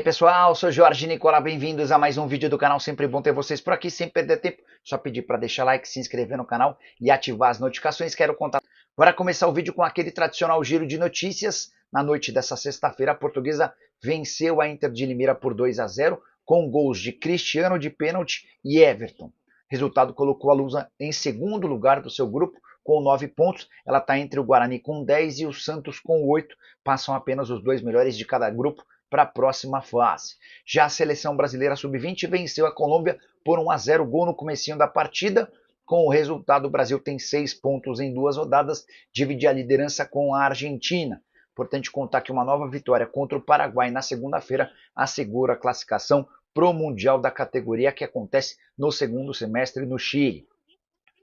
E aí, pessoal, sou Jorge Nicola, bem-vindos a mais um vídeo do canal, sempre bom ter vocês por aqui, sem perder tempo, só pedir para deixar like, se inscrever no canal e ativar as notificações, quero contar. Bora começar o vídeo com aquele tradicional giro de notícias. Na noite dessa sexta-feira, a Portuguesa venceu a Inter de Limeira por 2-0, com gols de Cristiano de pênalti e Everton. O resultado colocou a Lusa em segundo lugar do seu grupo, com 9 pontos, ela está entre o Guarani com 10 e o Santos com 8, passam apenas os dois melhores de cada grupo para a próxima fase. Já a seleção brasileira sub-20 venceu a Colômbia por 1-0, gol no comecinho da partida. Com o resultado, o Brasil tem 6 pontos em 2 rodadas, divide a liderança com a Argentina. Importante contar que uma nova vitória contra o Paraguai na segunda-feira assegura a classificação para o Mundial da categoria que acontece no segundo semestre no Chile.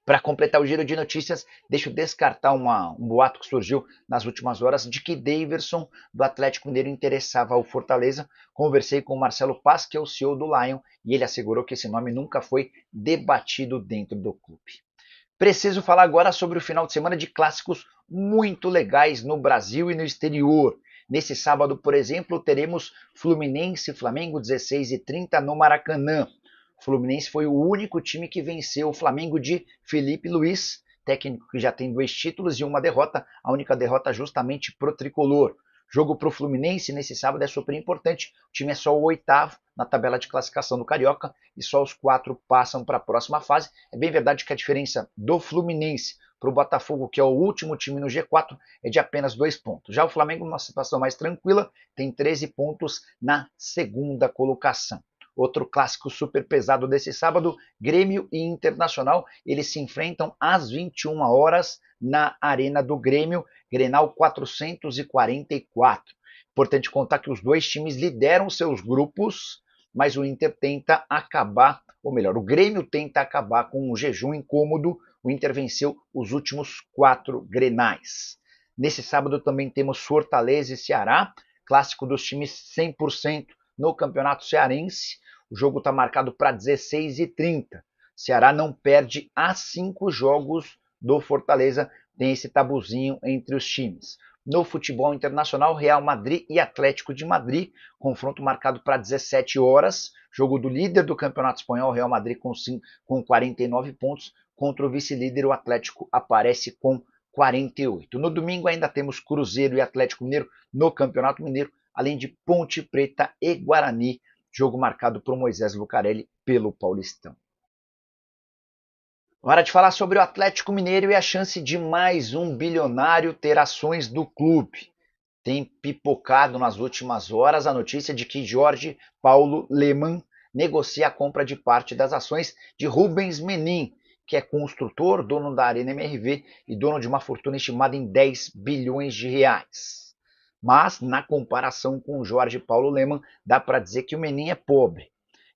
Para completar o giro de notícias, deixa eu descartar um boato que surgiu nas últimas horas de que Daverson, do Atlético Mineiro, interessava ao Fortaleza. Conversei com o Marcelo Paz, que é o CEO do Lion, e ele assegurou que esse nome nunca foi debatido dentro do clube. Preciso falar agora sobre o final de semana de clássicos muito legais no Brasil e no exterior. Nesse sábado, por exemplo, teremos Fluminense e Flamengo 16h30 no Maracanã. O Fluminense foi o único time que venceu o Flamengo de Felipe Luiz, técnico que já tem 2 títulos e uma derrota, a única derrota justamente pro tricolor. Jogo para o Fluminense nesse sábado é super importante, o time é só o 8º na tabela de classificação do Carioca e só os 4 passam para a próxima fase. É bem verdade que a diferença do Fluminense para o Botafogo, que é o último time no G4, é de apenas 2 pontos. Já o Flamengo, numa situação mais tranquila, tem 13 pontos na segunda colocação. Outro clássico super pesado desse sábado, Grêmio e Internacional, eles se enfrentam às 21 horas na Arena do Grêmio, Grenal 444. Importante contar que os dois times lideram seus grupos, mas o Inter tenta acabar, ou melhor, o Grêmio tenta acabar com um jejum incômodo. O Inter venceu os últimos 4 Grenais. Nesse sábado também temos Fortaleza e Ceará, clássico dos times 100% no Campeonato Cearense. O jogo está marcado para 16h30. Ceará não perde há 5 jogos do Fortaleza. Tem esse tabuzinho entre os times. No futebol internacional, Real Madrid e Atlético de Madrid. Confronto marcado para 17 horas. Jogo do líder do Campeonato Espanhol, Real Madrid com 49 pontos. Contra o vice-líder, o Atlético aparece com 48. No domingo ainda temos Cruzeiro e Atlético Mineiro no Campeonato Mineiro, além de Ponte Preta e Guarani, jogo marcado por Moisés Lucarelli pelo Paulistão. Hora de falar sobre o Atlético Mineiro e a chance de mais um bilionário ter ações do clube. Tem pipocado nas últimas horas a notícia de que Jorge Paulo Lemann negocia a compra de parte das ações de Rubens Menin, que é construtor, dono da Arena MRV e dono de uma fortuna estimada em 10 bilhões de reais. Mas, na comparação com o Jorge Paulo Lemann, dá para dizer que o Menin é pobre.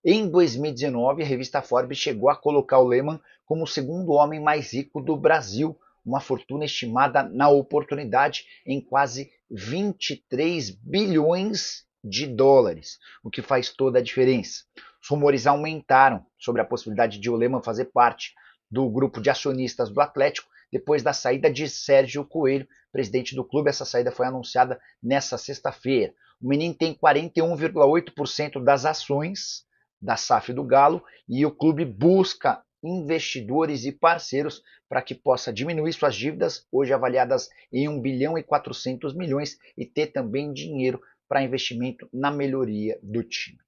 Em 2019, a revista Forbes chegou a colocar o Lemann como o segundo homem mais rico do Brasil, uma fortuna estimada na oportunidade em quase 23 bilhões de dólares, o que faz toda a diferença. Os rumores aumentaram sobre a possibilidade de o Lemann fazer parte do grupo de acionistas do Atlético depois da saída de Sérgio Coelho, presidente do clube. Essa saída foi anunciada nesta sexta-feira. O Menin tem 41,8% das ações da SAF do Galo e o clube busca investidores e parceiros para que possa diminuir suas dívidas, hoje avaliadas em 1 bilhão e 400 milhões, e ter também dinheiro para investimento na melhoria do time.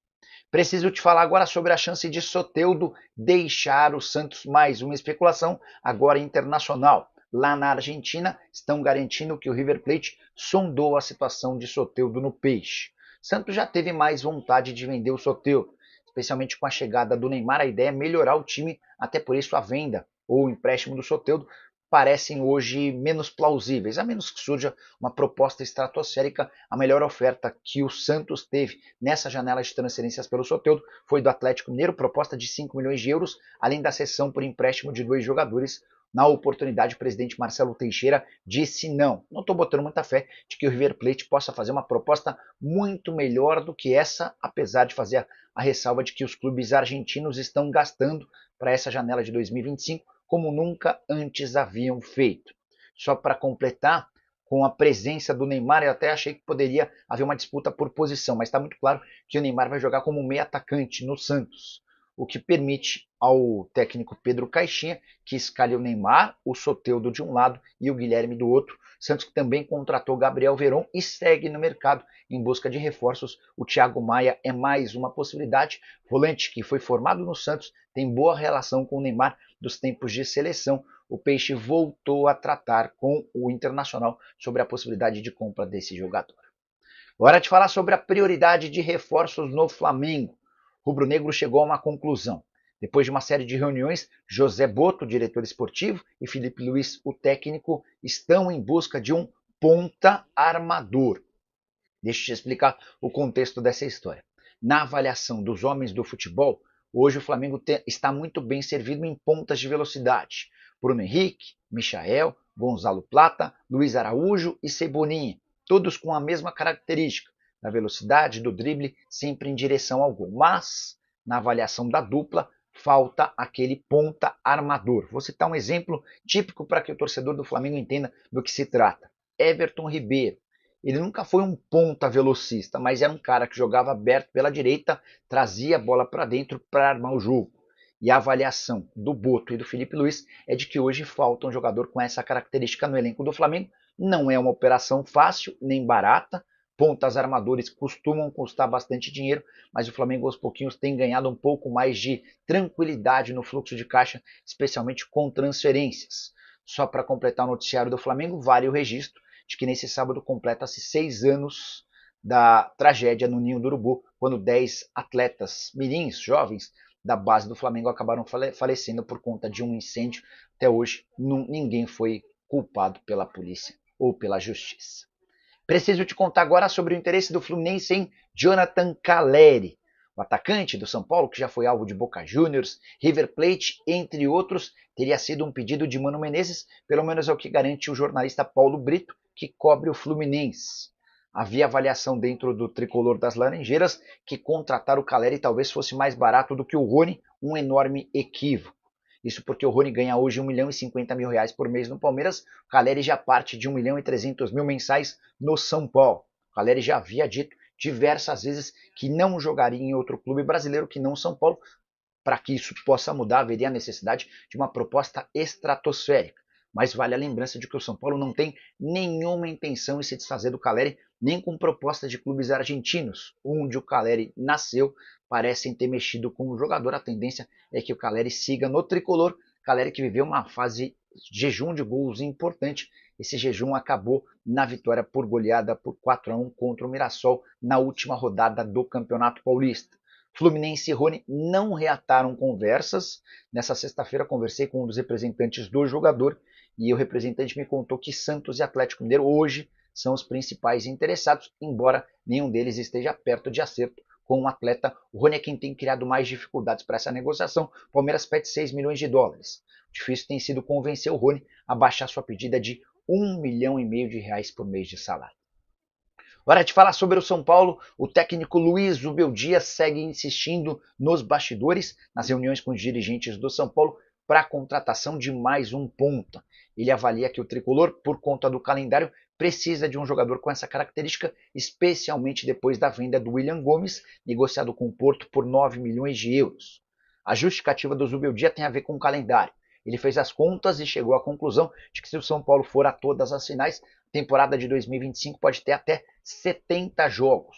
Preciso te falar agora sobre a chance de Soteldo deixar o Santos. Mais uma especulação, agora internacional. Lá na Argentina, estão garantindo que o River Plate sondou a situação de Soteldo no Peixe. Santos já teve mais vontade de vender o Soteldo, especialmente com a chegada do Neymar. A ideia é melhorar o time, até por isso a venda ou o empréstimo do Soteldo parecem hoje menos plausíveis, a menos que surja uma proposta estratosférica. A melhor oferta que o Santos teve nessa janela de transferências pelo Soteldo foi do Atlético Mineiro, proposta de 5 milhões de euros, além da cessão por empréstimo de 2 jogadores. Na oportunidade, o presidente Marcelo Teixeira disse não. Não estou botando muita fé de que o River Plate possa fazer uma proposta muito melhor do que essa, apesar de fazer a ressalva de que os clubes argentinos estão gastando para essa janela de 2025 como nunca antes haviam feito. Só para completar, com a presença do Neymar. Eu até achei que poderia haver uma disputa por posição, mas está muito claro que o Neymar vai jogar como meio atacante no Santos, o que permite ao técnico Pedro Caixinha que escalhe o Neymar, o Soteldo de um lado e o Guilherme do outro. Santos que também contratou Gabriel Veron e segue no mercado em busca de reforços. O Thiago Maia é mais uma possibilidade, volante que foi formado no Santos, tem boa relação com o Neymar dos tempos de seleção. O Peixe voltou a tratar com o Internacional sobre a possibilidade de compra desse jogador. Hora de falar sobre a prioridade de reforços no Flamengo. O rubro-negro chegou a uma conclusão. Depois de uma série de reuniões, José Boto, diretor esportivo, e Felipe Luiz, o técnico, estão em busca de um ponta armador. Deixa eu te explicar o contexto dessa história. Na avaliação dos homens do futebol, hoje o Flamengo está muito bem servido em pontas de velocidade. Bruno Henrique, Michael, Gonzalo Plata, Luiz Araújo e Cebolinha, todos com a mesma característica, da velocidade, do drible, sempre em direção ao gol. Mas, na avaliação da dupla, falta aquele ponta armador. Vou citar um exemplo típico para que o torcedor do Flamengo entenda do que se trata. Everton Ribeiro. Ele nunca foi um ponta velocista, mas era um cara que jogava aberto pela direita, trazia a bola para dentro para armar o jogo. E a avaliação do Boto e do Felipe Luiz é de que hoje falta um jogador com essa característica no elenco do Flamengo. Não é uma operação fácil, nem barata. Pontas armadores costumam custar bastante dinheiro, mas o Flamengo aos pouquinhos tem ganhado um pouco mais de tranquilidade no fluxo de caixa, especialmente com transferências. Só para completar o noticiário do Flamengo, vale o registro de que nesse sábado completa-se 6 anos da tragédia no Ninho do Urubu, quando 10 atletas mirins, jovens, da base do Flamengo acabaram falecendo por conta de um incêndio. Até hoje, ninguém foi culpado pela polícia ou pela justiça. Preciso te contar agora sobre o interesse do Fluminense em Jonathan Calleri, o atacante do São Paulo, que já foi alvo de Boca Juniors, River Plate, entre outros, teria sido um pedido de Mano Menezes, pelo menos é o que garante o jornalista Paulo Brito, que cobre o Fluminense. Havia avaliação dentro do tricolor das Laranjeiras que contratar o Calleri talvez fosse mais barato do que o Rony, um enorme equívoco. Isso porque o Rony ganha hoje R$1.050.000 por mês no Palmeiras, o Calleri já parte de R$1.300.000 mensais no São Paulo. O Calleri já havia dito diversas vezes que não jogaria em outro clube brasileiro que não São Paulo. Para que isso possa mudar, haveria a necessidade de uma proposta estratosférica. Mas vale a lembrança de que o São Paulo não tem nenhuma intenção em se desfazer do Calleri, nem com proposta de clubes argentinos, onde o Calleri nasceu, parecem ter mexido com o jogador. A tendência é que o Calleri siga no tricolor. Calleri que viveu uma fase de jejum de gols importante. Esse jejum acabou na vitória por goleada por 4-1 contra o Mirassol na última rodada do Campeonato Paulista. Fluminense e Rony não reataram conversas. Nessa sexta-feira conversei com um dos representantes do jogador e o representante me contou que Santos e Atlético Mineiro hoje são os principais interessados, embora nenhum deles esteja perto de acerto com o atleta. O Rony é quem tem criado mais dificuldades para essa negociação. O Palmeiras pede 6 milhões de dólares. O difícil tem sido convencer o Rony a baixar sua pedida de R$1,5 milhão por mês de salário. Hora de falar sobre o São Paulo. O técnico Luiz Zubeldia segue insistindo nos bastidores, nas reuniões com os dirigentes do São Paulo, para a contratação de mais um ponta. Ele avalia que o tricolor, por conta do calendário, precisa de um jogador com essa característica, especialmente depois da venda do William Gomes, negociado com o Porto por 9 milhões de euros. A justificativa do Zubeldia tem a ver com o calendário. Ele fez as contas e chegou à conclusão de que se o São Paulo for a todas as finais, a temporada de 2025 pode ter até 70 jogos,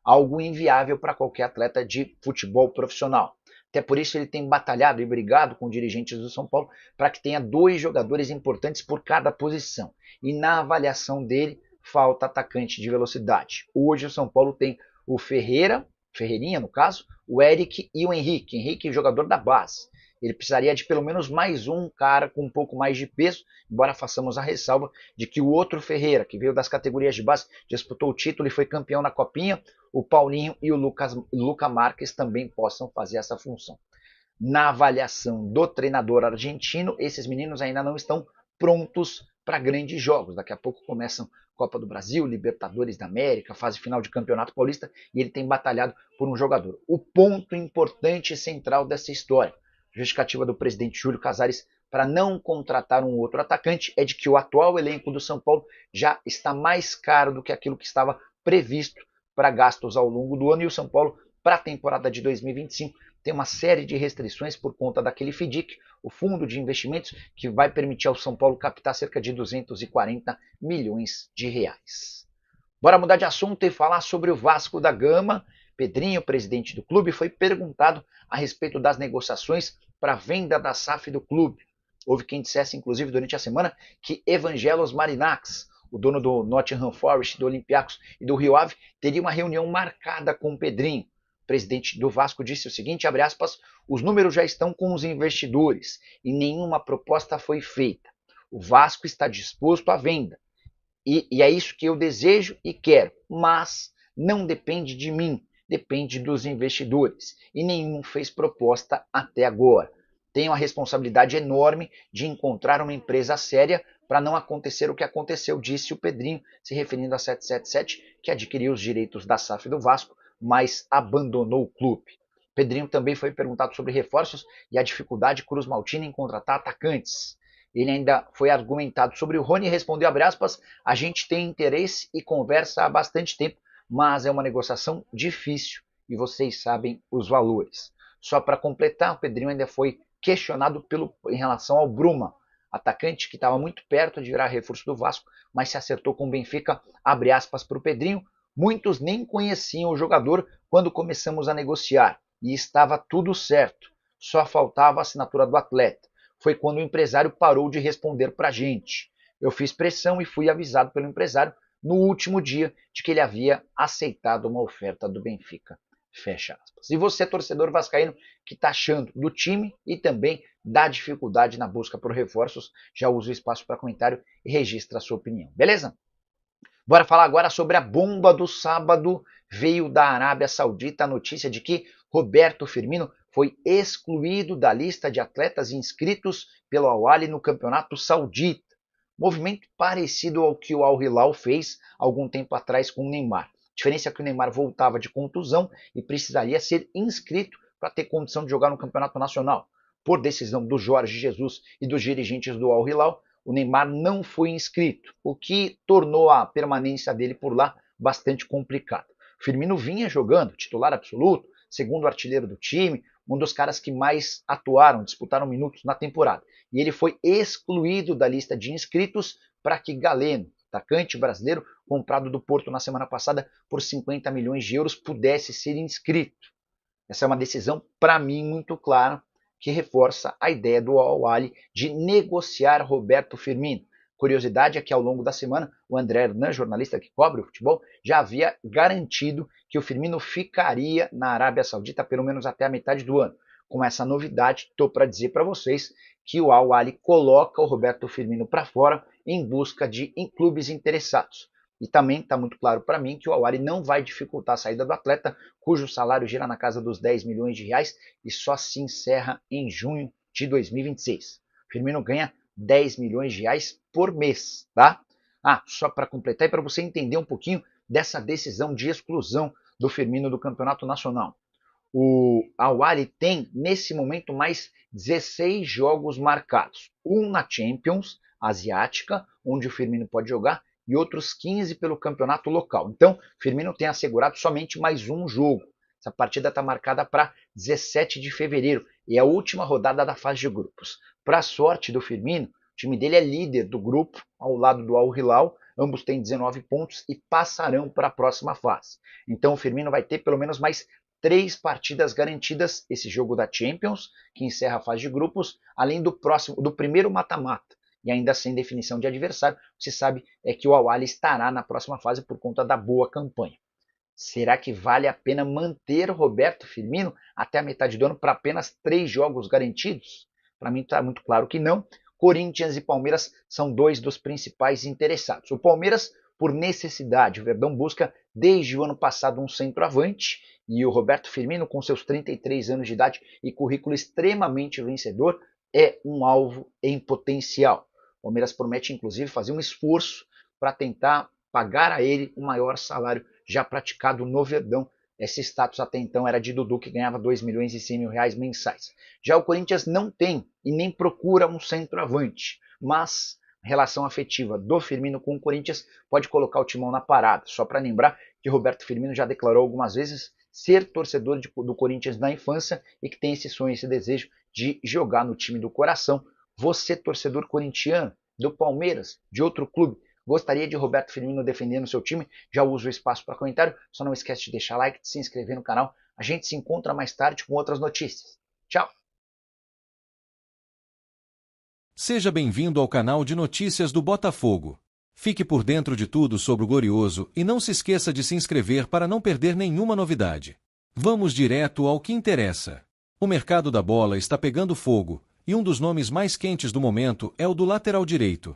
algo inviável para qualquer atleta de futebol profissional. Até por isso ele tem batalhado e brigado com dirigentes do São Paulo para que tenha 2 jogadores importantes por cada posição. E na avaliação dele, falta atacante de velocidade. Hoje o São Paulo tem o Ferreirinha no caso, o Eric e o Henrique. Henrique, jogador da base. Ele precisaria de pelo menos mais um cara com um pouco mais de peso, embora façamos a ressalva de que o outro Ferreira, que veio das categorias de base, disputou o título e foi campeão na Copinha, o Paulinho e o Lucas Marques também possam fazer essa função. Na avaliação do treinador argentino, esses meninos ainda não estão prontos para grandes jogos. Daqui a pouco começam Copa do Brasil, Libertadores da América, fase final de Campeonato Paulista, e ele tem batalhado por um jogador. O ponto importante e central dessa história, justificativa do presidente Júlio Casares para não contratar um outro atacante é de que o atual elenco do São Paulo já está mais caro do que aquilo que estava previsto para gastos ao longo do ano, e o São Paulo, para a temporada de 2025, tem uma série de restrições por conta daquele FDIC, o Fundo de Investimentos, que vai permitir ao São Paulo captar cerca de 240 milhões de reais. Bora mudar de assunto e falar sobre o Vasco da Gama. Pedrinho, presidente do clube, foi perguntado a respeito das negociações para a venda da SAF do clube. Houve quem dissesse, inclusive, durante a semana, que Evangelos Marinax, o dono do Nottingham Forest, do Olympiacos e do Rio Ave, teria uma reunião marcada com o Pedrinho. O presidente do Vasco disse o seguinte, abre aspas, os números já estão com os investidores e nenhuma proposta foi feita. O Vasco está disposto à venda. E é isso que eu desejo e quero, mas não depende de mim, depende dos investidores. E nenhum fez proposta até agora. Tenho a responsabilidade enorme de encontrar uma empresa séria para não acontecer o que aconteceu, disse o Pedrinho, se referindo a 777, que adquiriu os direitos da SAF do Vasco, mas abandonou o clube. Pedrinho também foi perguntado sobre reforços e a dificuldade Cruz Maltina em contratar atacantes. Ele ainda foi argumentado sobre o Rony e respondeu, abre aspas, a gente tem interesse e conversa há bastante tempo, mas é uma negociação difícil e vocês sabem os valores. Só para completar, o Pedrinho ainda foi questionado em relação ao Bruma, atacante que estava muito perto de virar reforço do Vasco, mas se acertou com o Benfica, abre aspas para o Pedrinho, muitos nem conheciam o jogador quando começamos a negociar e estava tudo certo, só faltava a assinatura do atleta. Foi quando o empresário parou de responder para a gente. Eu fiz pressão e fui avisado pelo empresário no último dia de que ele havia aceitado uma oferta do Benfica. Fecha aspas. E você, torcedor vascaíno, que está achando do time e também da dificuldade na busca por reforços, já usa o espaço para comentário e registra a sua opinião. Beleza? Bora falar agora sobre a bomba do sábado. Veio da Arábia Saudita a notícia de que Roberto Firmino foi excluído da lista de atletas inscritos pelo Al-Ahly no campeonato saudita. Movimento parecido ao que o Al-Hilal fez algum tempo atrás com o Neymar. A diferença é que o Neymar voltava de contusão e precisaria ser inscrito para ter condição de jogar no campeonato nacional. Por decisão do Jorge Jesus e dos dirigentes do Al-Hilal, o Neymar não foi inscrito, o que tornou a permanência dele por lá bastante complicada. Firmino vinha jogando, titular absoluto, segundo artilheiro do time, um dos caras que mais atuaram, disputaram minutos na temporada. E ele foi excluído da lista de inscritos para que Galeno, atacante brasileiro, comprado do Porto na semana passada por 50 milhões de euros, pudesse ser inscrito. Essa é uma decisão, para mim, muito clara, que reforça a ideia do Al-Ahly de negociar Roberto Firmino. Curiosidade é que ao longo da semana, o André Hernan, jornalista que cobre o futebol, já havia garantido que o Firmino ficaria na Arábia Saudita pelo menos até a metade do ano. Com essa novidade, estou para dizer para vocês que o Al-Ahly coloca o Roberto Firmino para fora em busca de clubes interessados. E também está muito claro para mim que o Al-Ahly não vai dificultar a saída do atleta, cujo salário gira na casa dos 10 milhões de reais e só se encerra em junho de 2026. Firmino ganha 10 milhões de reais por mês, tá? Só para completar e para você entender um pouquinho dessa decisão de exclusão do Firmino do Campeonato Nacional. O Al-Ahly tem, nesse momento, mais 16 jogos marcados. Um na Champions Asiática, onde o Firmino pode jogar, e outros 15 pelo campeonato local. Então, Firmino tem assegurado somente mais um jogo. Essa partida está marcada para 17 de fevereiro e é a última rodada da fase de grupos. Para a sorte do Firmino, o time dele é líder do grupo, ao lado do Al-Hilal. Ambos têm 19 pontos e passarão para a próxima fase. Então, o Firmino vai ter pelo menos mais 3 partidas garantidas, esse jogo da Champions, que encerra a fase de grupos, além do primeiro mata-mata. E ainda sem definição de adversário, se sabe é que o Al-Ahly estará na próxima fase por conta da boa campanha. Será que vale a pena manter o Roberto Firmino até a metade do ano para apenas 3 jogos garantidos? Para mim está muito claro que não. Corinthians e Palmeiras são 2 dos principais interessados. O Palmeiras, por necessidade, o Verdão busca desde o ano passado um centroavante e o Roberto Firmino, com seus 33 anos de idade e currículo extremamente vencedor, é um alvo em potencial. O Palmeiras promete, inclusive, fazer um esforço para tentar pagar a ele o maior salário já praticado no Verdão, Esse status até então era de Dudu, que ganhava 2 milhões e 100 mil reais mensais. Já o Corinthians não tem e nem procura um centroavante, mas a relação afetiva do Firmino com o Corinthians pode colocar o timão na parada. Só para lembrar que Roberto Firmino já declarou algumas vezes ser torcedor do Corinthians na infância e que tem esse sonho, esse desejo de jogar no time do coração. Você, torcedor corintiano, do Palmeiras, de outro clube, gostaria de Roberto Firmino defendendo o seu time? Já usa o espaço para comentário. Só não esquece de deixar like, de se inscrever no canal. A gente se encontra mais tarde com outras notícias. Tchau! Seja bem-vindo ao canal de notícias do Botafogo. Fique por dentro de tudo sobre o Glorioso e não se esqueça de se inscrever para não perder nenhuma novidade. Vamos direto ao que interessa. O mercado da bola está pegando fogo, e um dos nomes mais quentes do momento é o do lateral direito,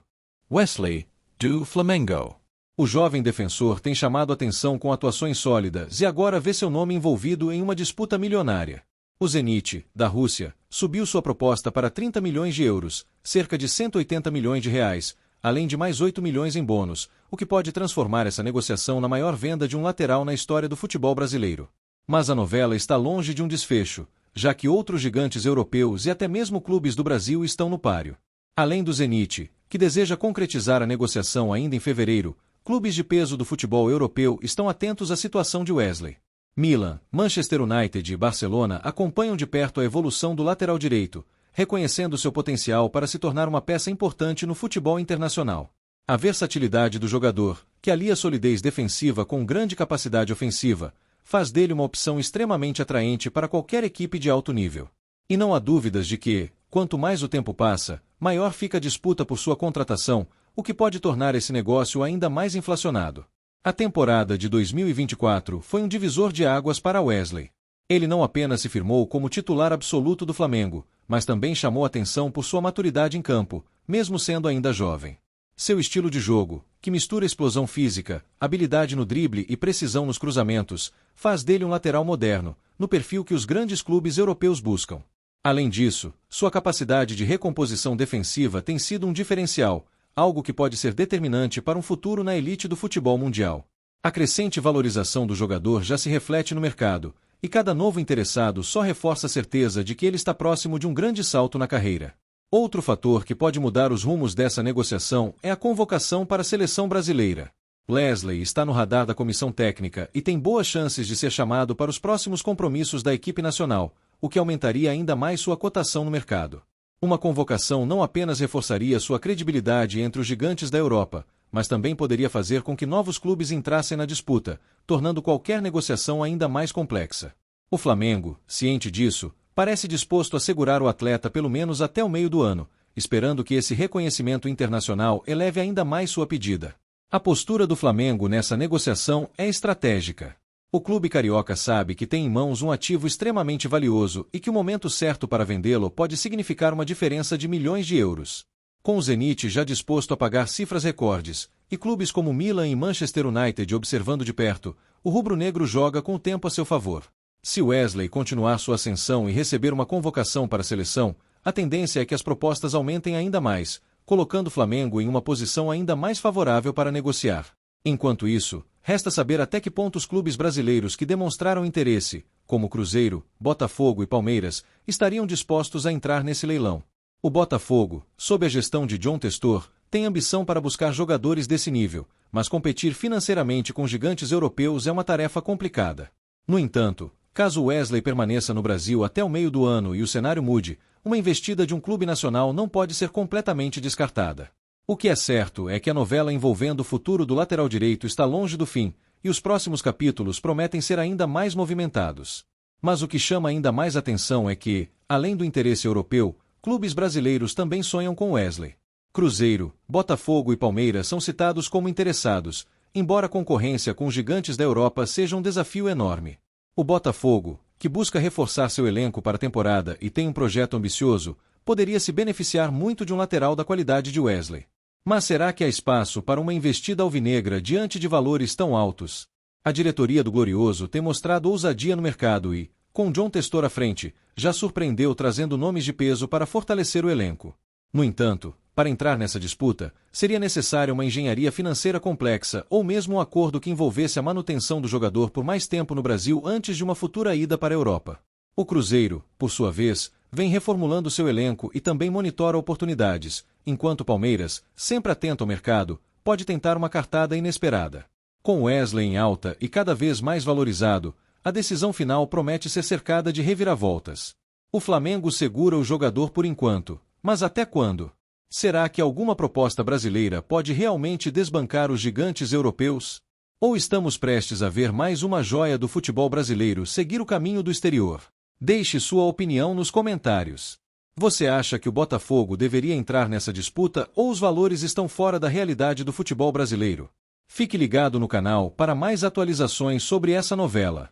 Wesley, do Flamengo. O jovem defensor tem chamado atenção com atuações sólidas e agora vê seu nome envolvido em uma disputa milionária. O Zenit, da Rússia, subiu sua proposta para 30 milhões de euros, cerca de 180 milhões de reais, além de mais 8 milhões em bônus, o que pode transformar essa negociação na maior venda de um lateral na história do futebol brasileiro. Mas a novela está longe de um desfecho, já que outros gigantes europeus e até mesmo clubes do Brasil estão no páreo. Além do Zenit, que deseja concretizar a negociação ainda em fevereiro, clubes de peso do futebol europeu estão atentos à situação de Wesley. Milan, Manchester United e Barcelona acompanham de perto a evolução do lateral direito, reconhecendo seu potencial para se tornar uma peça importante no futebol internacional. A versatilidade do jogador, que alia solidez defensiva com grande capacidade ofensiva, faz dele uma opção extremamente atraente para qualquer equipe de alto nível. E não há dúvidas de que, quanto mais o tempo passa, maior fica a disputa por sua contratação, o que pode tornar esse negócio ainda mais inflacionado. A temporada de 2024 foi um divisor de águas para Wesley. Ele não apenas se firmou como titular absoluto do Flamengo, mas também chamou atenção por sua maturidade em campo, mesmo sendo ainda jovem. Seu estilo de jogo, que mistura explosão física, habilidade no drible e precisão nos cruzamentos, faz dele um lateral moderno, no perfil que os grandes clubes europeus buscam. Além disso, sua capacidade de recomposição defensiva tem sido um diferencial, algo que pode ser determinante para um futuro na elite do futebol mundial. A crescente valorização do jogador já se reflete no mercado, e cada novo interessado só reforça a certeza de que ele está próximo de um grande salto na carreira. Outro fator que pode mudar os rumos dessa negociação é a convocação para a seleção brasileira. Wesley está no radar da comissão técnica e tem boas chances de ser chamado para os próximos compromissos da equipe nacional, o que aumentaria ainda mais sua cotação no mercado. Uma convocação não apenas reforçaria sua credibilidade entre os gigantes da Europa, mas também poderia fazer com que novos clubes entrassem na disputa, tornando qualquer negociação ainda mais complexa. O Flamengo, ciente disso, parece disposto a segurar o atleta pelo menos até o meio do ano, esperando que esse reconhecimento internacional eleve ainda mais sua pedida. A postura do Flamengo nessa negociação é estratégica. O clube carioca sabe que tem em mãos um ativo extremamente valioso e que o momento certo para vendê-lo pode significar uma diferença de milhões de euros. Com o Zenit já disposto a pagar cifras recordes, e clubes como Milan e Manchester United observando de perto, o rubro-negro joga com o tempo a seu favor. Se Wesley continuar sua ascensão e receber uma convocação para a seleção, a tendência é que as propostas aumentem ainda mais, colocando o Flamengo em uma posição ainda mais favorável para negociar. Enquanto isso, resta saber até que ponto os clubes brasileiros que demonstraram interesse, como Cruzeiro, Botafogo e Palmeiras, estariam dispostos a entrar nesse leilão. O Botafogo, sob a gestão de John Textor, tem ambição para buscar jogadores desse nível, mas competir financeiramente com gigantes europeus é uma tarefa complicada. No entanto, caso Wesley permaneça no Brasil até o meio do ano e o cenário mude, uma investida de um clube nacional não pode ser completamente descartada. O que é certo é que a novela envolvendo o futuro do lateral direito está longe do fim, e os próximos capítulos prometem ser ainda mais movimentados. Mas o que chama ainda mais atenção é que, além do interesse europeu, clubes brasileiros também sonham com Wesley. Cruzeiro, Botafogo e Palmeiras são citados como interessados, embora a concorrência com os gigantes da Europa seja um desafio enorme. O Botafogo, que busca reforçar seu elenco para a temporada e tem um projeto ambicioso, poderia se beneficiar muito de um lateral da qualidade de Wesley. Mas será que há espaço para uma investida alvinegra diante de valores tão altos? A diretoria do Glorioso tem mostrado ousadia no mercado e, com John Textor à frente, já surpreendeu trazendo nomes de peso para fortalecer o elenco. No entanto, Para entrar nessa disputa, seria necessária uma engenharia financeira complexa ou mesmo um acordo que envolvesse a manutenção do jogador por mais tempo no Brasil antes de uma futura ida para a Europa. O Cruzeiro, por sua vez, vem reformulando seu elenco e também monitora oportunidades, enquanto o Palmeiras, sempre atento ao mercado, pode tentar uma cartada inesperada. Com Wesley em alta e cada vez mais valorizado, a decisão final promete ser cercada de reviravoltas. O Flamengo segura o jogador por enquanto, mas até quando? Será que alguma proposta brasileira pode realmente desbancar os gigantes europeus? Ou estamos prestes a ver mais uma joia do futebol brasileiro seguir o caminho do exterior? Deixe sua opinião nos comentários. Você acha que o Botafogo deveria entrar nessa disputa ou os valores estão fora da realidade do futebol brasileiro? Fique ligado no canal para mais atualizações sobre essa novela.